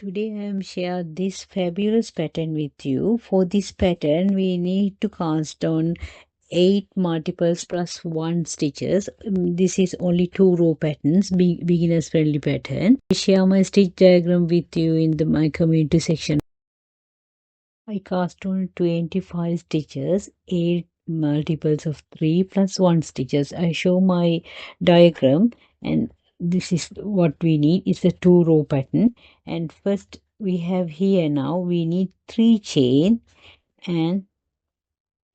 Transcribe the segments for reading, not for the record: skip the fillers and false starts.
Today I am share this fabulous pattern with you. For this pattern we need to cast on 8 multiples plus 1 stitches. This is only 2 row patterns, beginners friendly pattern. I share my stitch diagram with you in my community section. I cast on 25 stitches, 8 multiples of 3 plus 1 stitches. I show my diagram, and this is what we need. It's a 2 row pattern, and first we have here now we need 3 chain and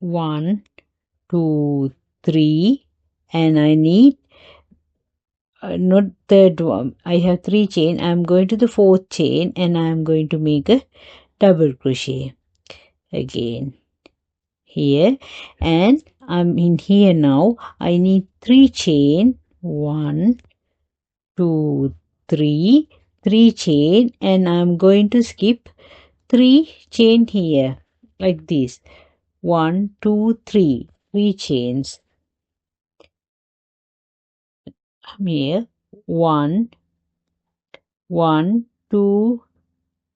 1 2 3, and I need not third one. I have 3 chain. I'm going to the 4th chain and I'm going to make a double crochet again here, and I'm in here now. I need 3 chain, 1 2 3, 3 chain, and I'm going to skip 3 chain here like this. 1 2 3, 3 chains. I'm here 1 1 2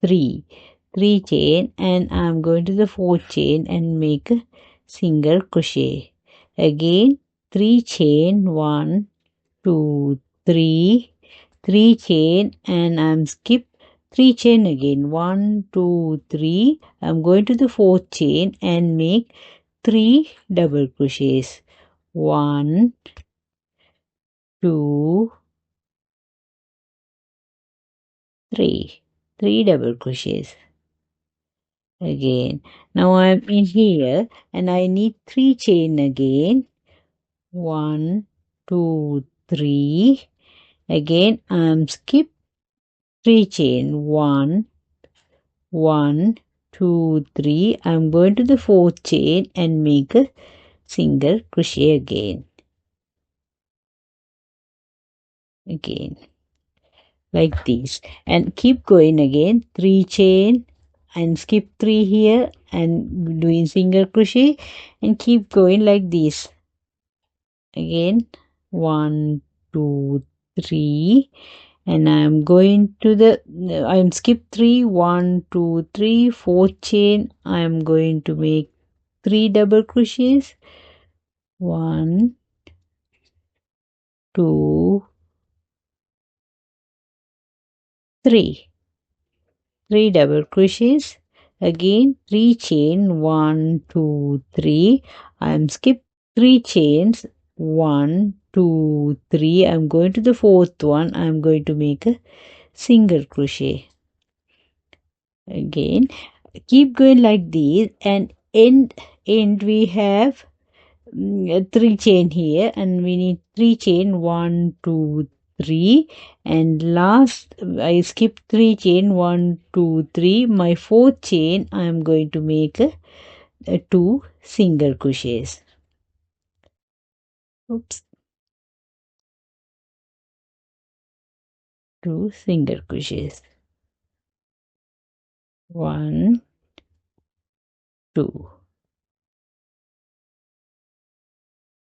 3, 3 chain, and I'm going to the 4th chain and make a single crochet. Again 3 chain, 1 2 3, 3 chain, and I'm skip 3 chain again. 1 2 3, I'm going to the 4th chain and make 3 double crochets. 1 2 3, 3 double crochets again. Now I'm in here and I need 3 chain again. 1 2 3, again I'm skip 3 chain. 1 1 2 3, I'm going to the 4th chain and make a single crochet again like this, and keep going again. 3 chain and skip 3 here and doing single crochet, and keep going like this again. 1 2 3, and I'm going to the I'm skip 3, 1 2 3, 4th chain. I'm going to make 3 double crochets. 1 2 3, 3 double crochets again. 3 chain, 1 2 3, I'm skip 3 chains. 1 2 3, I'm going to the 4th one. I'm going to make a single crochet again. Keep going like this, and end we have 3 chain here, and we need 3 chain. 1 2 3, and last I skip 3 chain. 1 2 3, my 4th chain I am going to make a 2 single crochets. Oops, 2 single crochets. 1 2,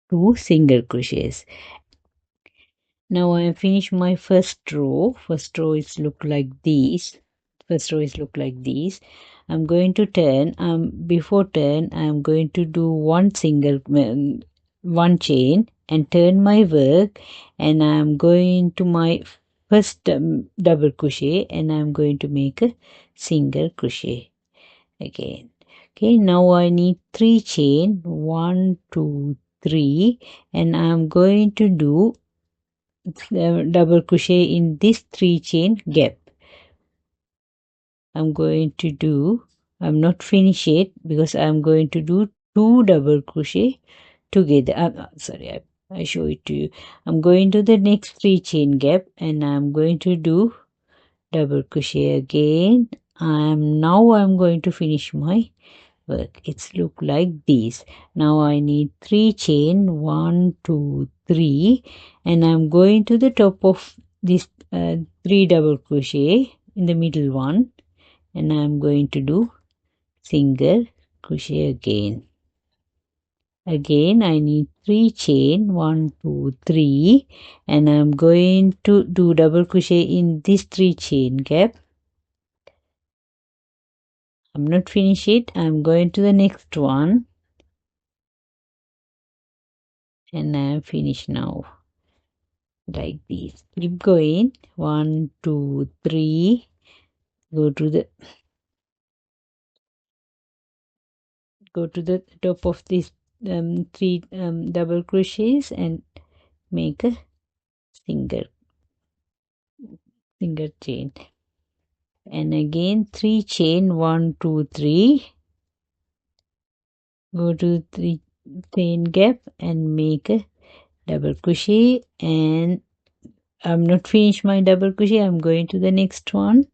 2 single crochets. Now I have finished my first row. First row is look like this. I'm going to turn. Before turn, I'm going to do one chain and turn my work, and I'm going to my first double crochet, and I'm going to make a single crochet again. Okay, now I need 3 chain. 1 2 3, and I'm going to do double crochet in this 3 chain gap. I'm not finish it because I'm going to do 2 double crochet together. Sorry, I show it to you. I'm going to the next 3 chain gap, and I'm going to do double crochet again. I'm going to finish my work. It's look like this. Now I need 3 chain, 1 2 3, and I'm going to the top of this 3 double crochet in the middle one, and I'm going to do single crochet again. I need 3 chain, 1 2 3, and I'm going to do double crochet in this 3 chain gap. I'm not finished it. I'm going to the next one, and I'm finished now. Like this. Keep going. 1, 2, 3. Go to the top of this 3 double crochets and make a single chain, and again 3 chain. 1, 2, 3. Go to 3 chain gap and make a double crochet, and I'm not finished my double crochet. I'm going to the next one,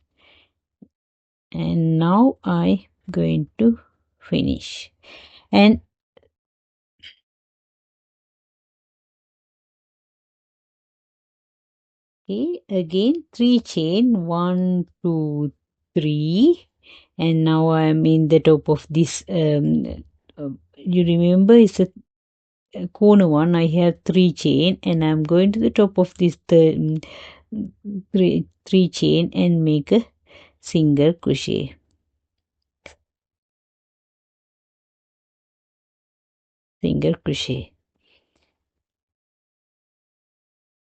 and now I going to finish. And okay, again 3 chain. 1, 2, 3, and now I am in the top of this you remember it's a corner one. I have 3 chain, and I'm going to the top of this three chain and make a single crochet. Single crochet.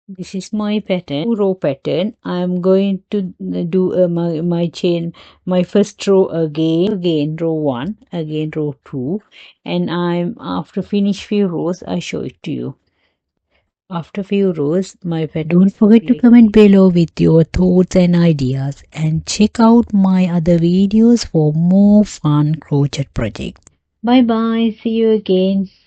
This is my pattern, 2-row pattern. I'm going to do my chain, my first row again row 1, again row 2, and I'm after finish few rows I show it to you. After few rows, my pattern. Don't forget to comment below with your thoughts and ideas, and check out my other videos for more fun crochet projects. Bye bye. See you again.